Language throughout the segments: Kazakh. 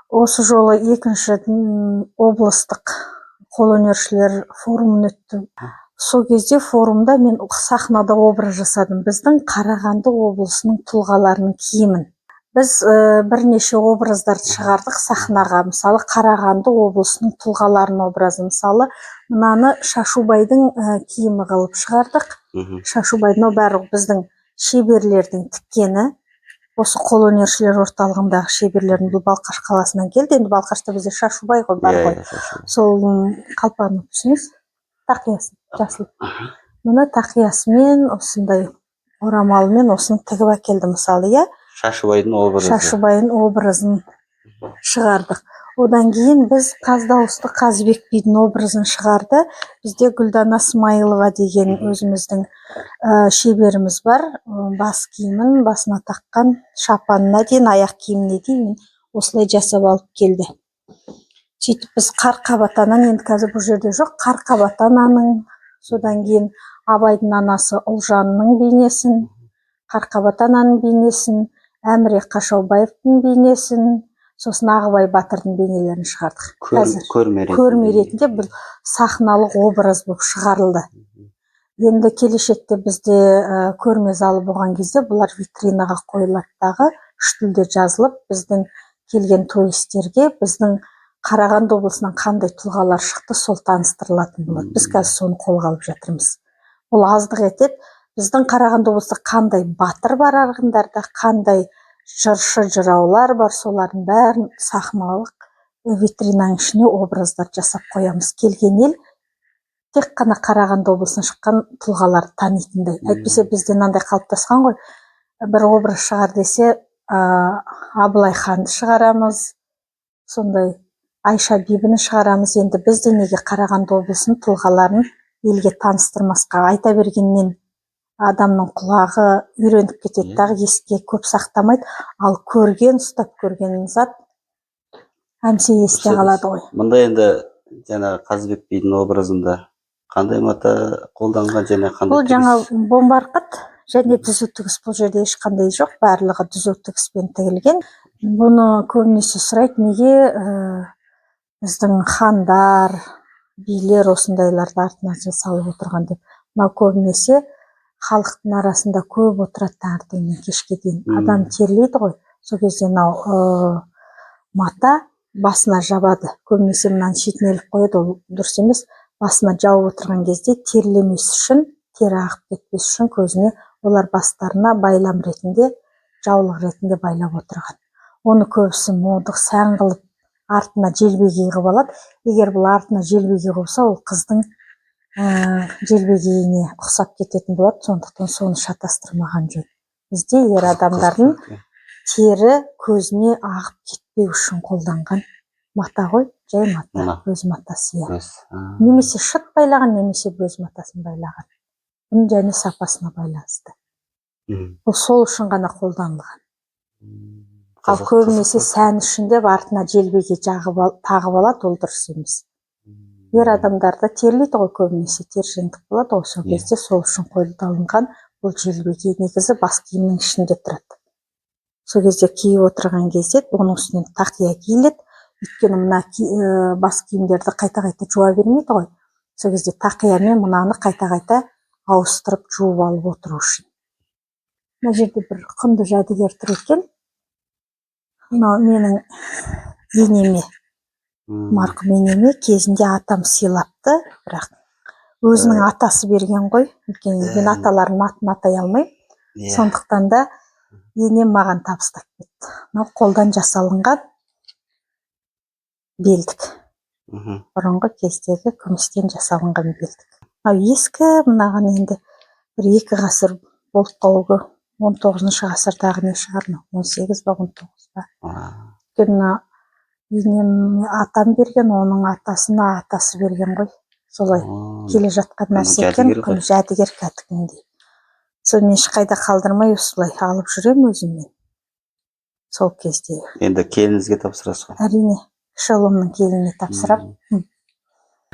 Осы жолы екінші облыстық қолөнершілер форумын өтті. Сол кезде форумда мен сахнада образ жасадым. Біздің Қарағанды облысының тұлғаларының киімін. Біз бірнеше образдарды шығардық сахнаға. Мысалы, Қарағанды облысының тұлғаларының образы. Мысалы, мынаны Шашубайдың киімі қылып шығардық. Шашубайдың бәрі біздің шеберлердің тіккені. Осы қолөнершілер орталығындағы шеберлердің, бұл Балқаш қаласынан келді. Енді Балқашта бізде Шашубай ғой бар ғой. Сол қалпағын түсіңіз, тақиясын жасыл. Мұны тақиясымен, осындай орамалымен осыны тігіп әкелді мысалы, иә? Шашубайдың образын шығардық. Одан кейін біз Қаздауысты Қазыбек бидің образын шығарды. Бізде Гүлдана Смайылова деген өзіміздің шеберіміз бар. Бас киімін, басына таққан шапанына дейін, аяқ киіміне дейін осылай жасап алып келді. Сөйтіп біз Қарқабат ананың, енді қазір бұл жерде жоқ, Қарқабат ананың, содан кейін Абайдың анасы Ұлжанның бейнесін, Қарқабат ананың бейнесін, Әміре Қашаубаевтың бейнесін, сосын Ағыбай батырдың бейнелерін шығардық. Көрме ретінде бұл сахналық образ болып шығарылды. Енді келешекте бізде көрме залы болған кезде бұлар витринаға қойылаттағы үш тілде жазылып, біздің келген туристерге біздің Қарағанды облысынан қандай тұлғалар шықты, сол таныстырылатын болады. Біз қазір соны қолға алып жатырмыз. Ол аздық етеді. Біздің Қарағанды облысында қандай батыр бар арғындарда, қандай жыршы жыраулар бар, солардың бәрін сахналық витринаның ішіне образдар жасап қоямыз. Келген ел тек қана Қарағанды облысынан шыққан тұлғаларды танитындай. Әйтпесе бізде мынандай қалыптасқан ғой, бір образ шығар десе, Абылай ханды шығарамыз, сондай Айша бибіні шығарамыз. Енді бізде неге Қарағанды облысының тұлғаларын елге таныстырмасқа? Айта бергеннен адамның құлағы үйреніп кетеді, дағы еске көп сақтамайды, ал көрген, ұстап көрген зат әмсе есте қалады ғой. Мұнда енді жаңағы Қазыбек бидің образында қандай мата қолданған және қандай? Бұл жаңа бомбарқыт және түзу тігіс, бұл жерде ешқандай жоқ, барлығы түзу тігіспен тігілген. Бұны көбінесе сұрайды, неге біздің хандар, билер осындайларды артына салып отырған деп. Мынау көбінесе халықтың арасында көп отырады таңертеңнен кешке дейін. Адам терлейді ғой, сол кезде мата басына жабады. Көбінесе мынаны шетіне іліп қояды, ол дұрыс емес. Басына жауып отырған кезде терлемес үшін, тері ағып кетпес үшін көзіне олар бастарына байлам ретінде, жаулық ретінде байлап отырған. Оны көбісі модық сән қылып артына желбегей қылып алады. Егер бұл артына желбегей қылса, ол қыздың желбегейіне ұқсап кететін болады, сондықтан соны шатастырмаған жөн. Бізде ер адамдардың тері көзіне ағып кетпеу үшін қолданған мата ғой, жай мата, өз матасы. Немесе шыт байлаған, немесе өз матасын байлаған. Бұның және сапасына байланысты. Бұл сол үшін ғана қолданылған. Ал көбінесе сән үшін деп артына желбегей тағып алады, ол дұрыс емес. Ер адамдарда терлейді ғой, көбінесе тержеңдік болады, осы кезде сол үшін қолданылған бұл желбегей. Негізі бас киімнің ішінде тұрады. Сол кезде киіп отырған кезде оның үстінен тақия киіледі. Өйткені мына бас киімдерді қайта-қайта жуа бермейді ғой. Сол кезде тақиямен мынаны қайта-қайта ауыстырып жуып алып отыру үшін. Мына жерде бір құнды жәдігер тұр екен. Мынау менің енеме, марқұм енеме кезінде атам сыйлапты, бірақ өзінің атасы берген ғой. Мен аталарымның атын атай алмаймын. Сондықтан да енем маған табыстап кетті. Мынау қолдан жасалынған белдік. Бұрынғы кездегі күмістен жасалынған белдік. Ескі, мынаған енді бір 2 ғасыр болып қалуы, 19-шы ғасырдағы не шығар, 18 ба 19 ба. Өйткені енем атам берген, оның атасына атасы берген ғой. Солай келе жатқан нәрсе екен, жәдігер кәдімгідей. Сол мен ешқайда қалдырмай осылай алып жүрем өзіммен. Сол кезде. Енді келінізге тапсырасыз ғой? Әрине, кіші ұлымның келініне тапсырам.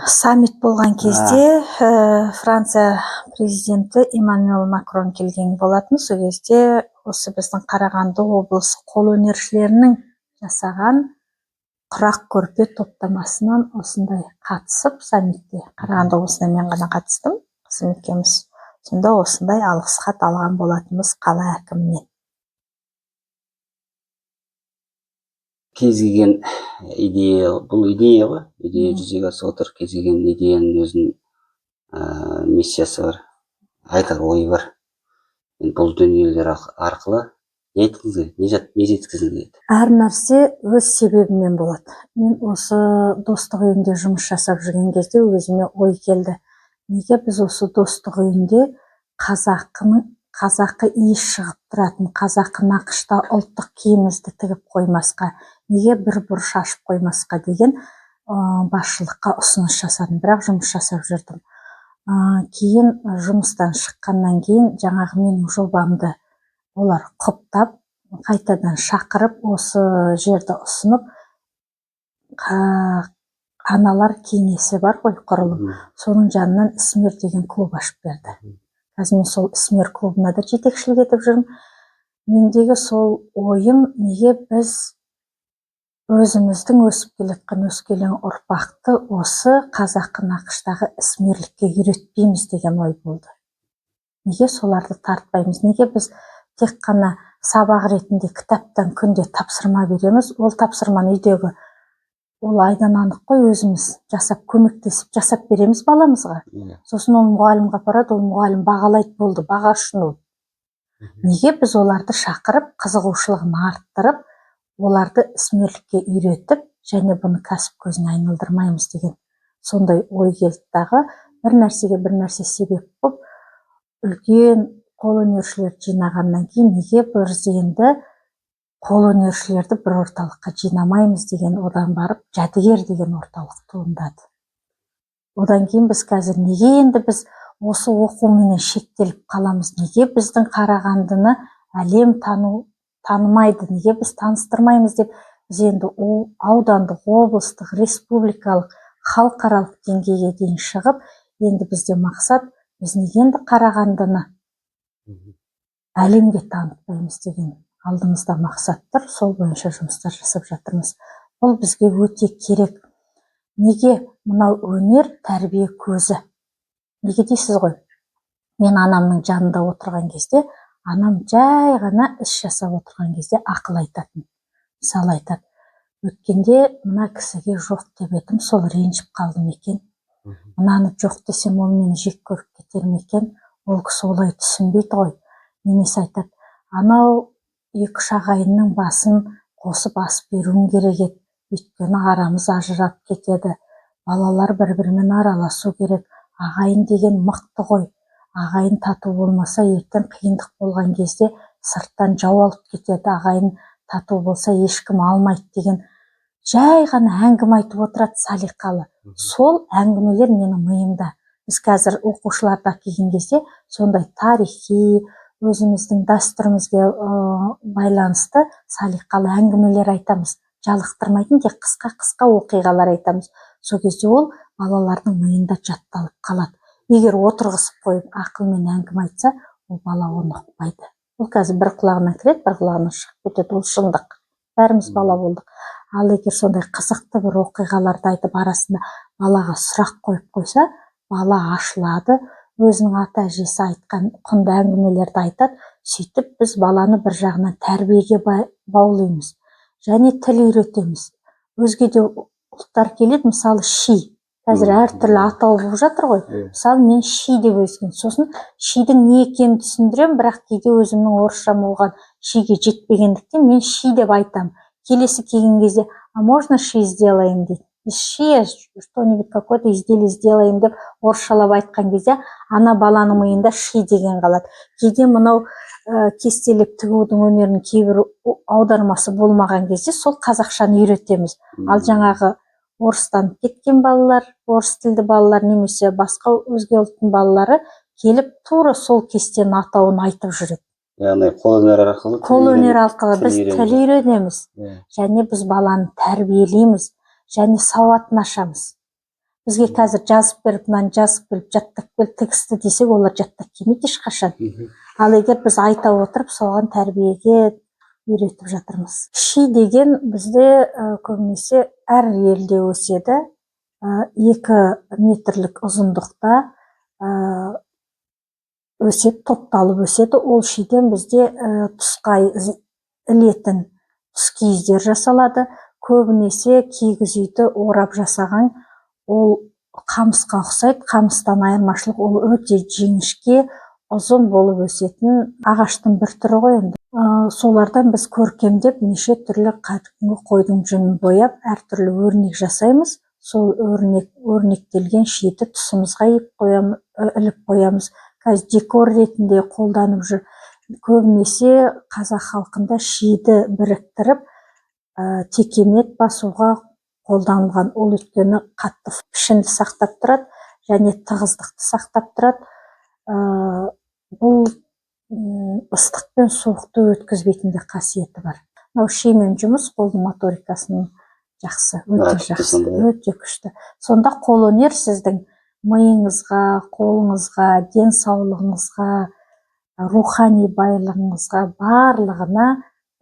Саммит болған кезде Франция президенті Эммануэль Макрон келген болатын. Сол кезде осы біздің Қарағанды облысы қолөнершілерінің жасаған құрақ көрпе топтамасынан осындай қатысып саммитте, Қарағанды облысына мен ғана қатыстым, қызым екеуміз. Сонда осындай алғыс хат алған болатынбыз қала әкімінен. Кез келген идея, бұл идея ғой, идея жүзеге асып отыр. Кез келген идеяның өзінің миссиясы бар, айтар ойы бар. Бұл дүниелер арқылы не айтқыңыз келеді, не жеткізгіңіз келеді? Әр нәрсе өз себебімен болады. Мен осы достық үйінде жұмыс жасап жүрген кезде өзіме ой келді. Неге біз осы достық үйінде қазақы иіс шығып тұратын, қазақы нақышта ұлттық киімімізді тігіп қоймасқа, неге бір бұрыш ашып қоймасқа деген басшылыққа ұсыныс жасадым, бірақ жұмыс жасап жүрдім. Кейін жұмыстан шыққаннан кейін жаңағы менің жобамды олар құптап, қайтадан шақырып, осы жерді ұсынып, аналар кеңесі бар ғой, құрылым. Соның жанынан Ісмер деген клуб ашып берді. Қазір мен сол Ісмер клубына да жетекшілік етіп жүрмін. Мендегі сол ойым, неге біз өзіміздің өсіп келеткен өскелең ұрпақты осы қазақы нақыштағы ісмерлікке үйретпейміз деген ой болды. Неге соларды тартпаймыз? Неге біз тек қана сабақ ретінде кітаптан күнде тапсырма береміз? Ол тапсырманы үйдегі ол айдан анық қой, өзіміз жасап, көмектесіп жасап береміз баламызға. Сосын ол мұғалімге апарады, ол мұғалім бағалайды, болды, баға үшін ол. Неге біз оларды шақырып, қызығушылығын арттырып, оларды ісмерлікке үйретіп, және бұны кәсіп көзіне айналдырмаймыз деген сондай ой келді дағы. Бір нәрсеге бір нәрсе себеп болып, үлкен қолөнершілер жинағаннан кейін неге біз енді қолөнершілерді бір орталыққа жинамаймыз деген, одан барып жәдігер деген орталық туындады. Одан кейін біз қазір неге енді біз осы оқуменен шектеліп қаламыз? Неге біздің Қарағандыны әлем танымайды? Неге біз таныстырмаймыз деп, біз енді аудандық, облыстық, республикалық, халықаралық деңгейге дейін шығып, енді бізде мақсат, біз неге енді Қарағандыны әлемге танытпаймыз деген алдымызда мақсат тұр. Сол бойынша жұмыстар жасап жатырмыз. Бұл бізге өте керек. Неге? Мынау өнер тәрбие көзі. Неге дейсіз ғой? Мен анамның жанында отырған кезде, анам жай ғана іс жасап отырған кезде ақыл айтатын. Мысалы айтады, өткенде мына кісіге жоқ деп едім, сол ренжіп қалдым екен. Мынаны жоқ десем, ол мені жек көріп кетер ме екен? Ол кісі олай түсінбейді ғой. Немесе айтады, анау екі ағайынның басын қосып ас беруім керек еді, өйткені арамыз ажырап кетеді. Балалар бір-бірімен араласу керек. Ағайын деген мықты ғой. Ағайын тату болмаса, ертең қиындық болған кезде сырттан жау алып кетеді. Ағайын тату болса, ешкім алмайды деген жай ғана әңгіме айтып отырады, салиқалы. Сол әңгімелер менің миымда. Біз қазір оқушыларда келген кезде сондай тарихи, өзіміздің дәстүрімізге байланысты салиқалы әңгімелер айтамыз. Жалықтырмайтын, тек қысқа оқиғалар айтамыз. Сол кезде ол балалардың миында жатталып қалады. Егер отырғызып қойып ақылмен әңгіме айтса, ол бала оны ұқпайды. Ол қазір бір құлағынан кіреді, бір құлағынан шығып кетеді. Ол шындық. Бәріміз бала болдық. Ал егер сондай қызықты бір оқиғаларды айтып, арасында балаға сұрақ қойып қойса, бала ашылады, өзінің ата әжесі айтқан құнды әңгімелерді айтады. Сөйтіп біз баланы бір жағынан тәрбиеге баулаймыз, және тіл үйретеміз. Өзге де ұлттар келеді, мысалы ши. Қазір әртүрлі атау болып жатыр ғой. Мысалы мен ши деп өскен. Сосын шидің не екенін түсіндірем, бірақ кейде өзімнің орысша болған шиге жетпегендіктен мен ши деп айтам. Келесі келген кезде, а можно ши сделаем дейді. Ши, что-нибудь какое-то изделие сделаем деп орысшалап айтқан кезде, ана баланың миында ши деген қалады. Кейде мынау кестелеп тігудің өнерінің кейбір аудармасы болмаған кезде сол қазақшаны үйретеміз. Ал жаңағы орыстан кеткен балалар, орыс тілді балалар немесе басқа өзге ұлттың балалары келіп тура сол кестенің атауын айтып жүреді. Яғни қолөнер арқылы біз тіл үйренеміз, және біз баланы тәрбиелейміз, және сауатын ашамыз. Бізге қазір жазып беріп, мынаны жазып беріп, жаттап беріп, тексті десек, олар жаттап келмейді ешқашан. Ал егер біз айта отырып, соған тәрбиеге үйретіп жатырмыз. Ши деген бізде көбінесе әр елде өседі. 2 метрлік ұзындықта өседі, топталып өседі. Ол шиден бізде тұсқа ілетін тұскиіздер жасалады. Көбінесе кигіз үйді орап жасаған ол қамысқа ұқсайды. Қамыстан айырмашылық, ол өте жіңішке, ұзын болып өсетін ағаштың бір түрі ғой енді. Солардан біз көркемдеп неше түрлі кәдімгі қойдың жүнін бояп, әртүрлі өрнек жасаймыз. Сол өрнектелген шиді тұсымызға іліп қоямыз. Қазір декор ретінде қолданып жүр. Көбінесе қазақ халқында шиді біріктіріп, текемет басуға қолданылған. Ол өйткені қатты пішінді сақтап тұрады және тығыздықты сақтап тұрады. Бұл ыстық пен суықты өткізбейтін де қасиеті бар. Мынау шимен жұмыс қолдың моторикасының жақсы, өте жақсы, өте күшті. Сонда қолөнер сіздің миыңызға, қолыңызға, денсаулығыңызға, рухани байлығыңызға барлығына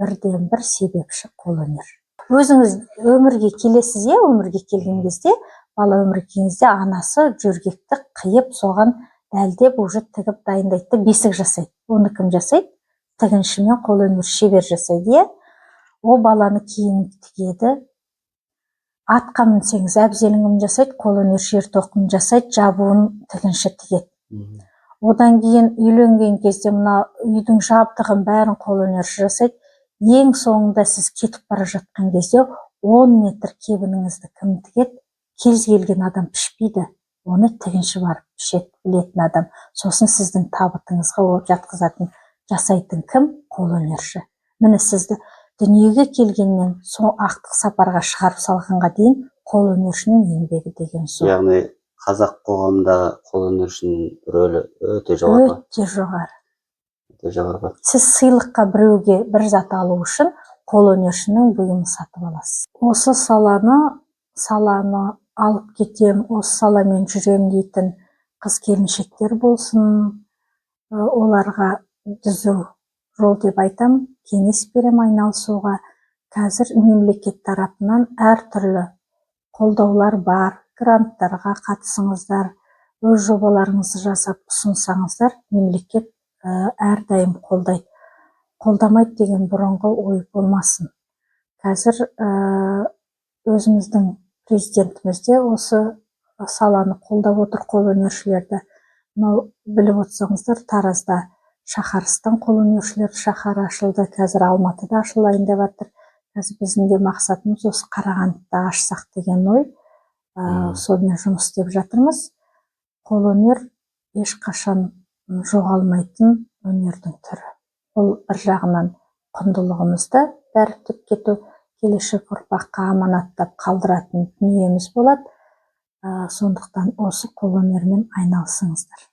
бірден бір себепші қолөнер. Өзіңіз өмірге келесіз, өмірге келген кезде, бала өмірге келген кезде анасы жөргекті қиып, соған дәлдеп уже тігіп дайындайды, бесік жасайды. Оны кім жасайды? Тігінші мен қолөнер шебер жасайды. Ол баланы кейін тігеді. Атқа мінсеңіз әбзеліңін жасайды, қолөнер шертоқын жасайды, жабуын тігінші тігеді. Одан кейін үйленген кезде мына үйдің жабдығын бәрін қолөнерші жасайды. Ең соңында сіз кетіп бара жатқан кезде 10 метр кебініңізді кім тігеді? Кез келген адам пішпейді. Оны тігінші барып пішеді, білетін адам. Сосын сіздің табытыңызға жатқызатын, жасайтын кім? Қолөнерші. Міне сізді дүниеге келгеннен соң ақтық сапарға шығарып салғанға дейін қолөнершінің еңбегі деген сол. Яғни қазақ қоғамында қолөнершінің рөлі өте жоғары. Өте жоғары. Өте жоғары. Сіз сыйлыққа біреуге бір зат алу үшін қолөнершінің бұйымын сатып аласыз. Осы саланы алып кетем, осы саламен жүрем дейтін қыз келіншектер болсын, оларға түзу жол деп айтам, кеңес берем айналысуға. Қазір мемлекет тарапынан әртүрлі қолдаулар бар, гранттарға қатысыңыздар, өз жобаларыңызды жасап ұсынсаңыздар, мемлекет әрдайым қолдайды. Қолдамайды деген бұрынғы ой болмасын. Қазір өзіміздің президентімізде осы саланы қолдап отыр, қолөнершілерді. Біліп отырсаңыздар, Таразда шаһарыстың қолөнершілер шаһары ашылды, қазір Алматыда ашылайын деп жатыр. Қазір біздің де мақсатымыз осы Қарағандыда ашсақ деген ой. Сонымен жұмыс істеп жатырмыз. Қолөнер ешқашан жоғалмайтын өнердің түрі. Бұл бір жағынан құндылығымызды дәріптеп кету, келешек ұрпаққа аманаттап қалдыратын дүниеміз болады. Сондықтан осы қолөнермен айналысыңыздар.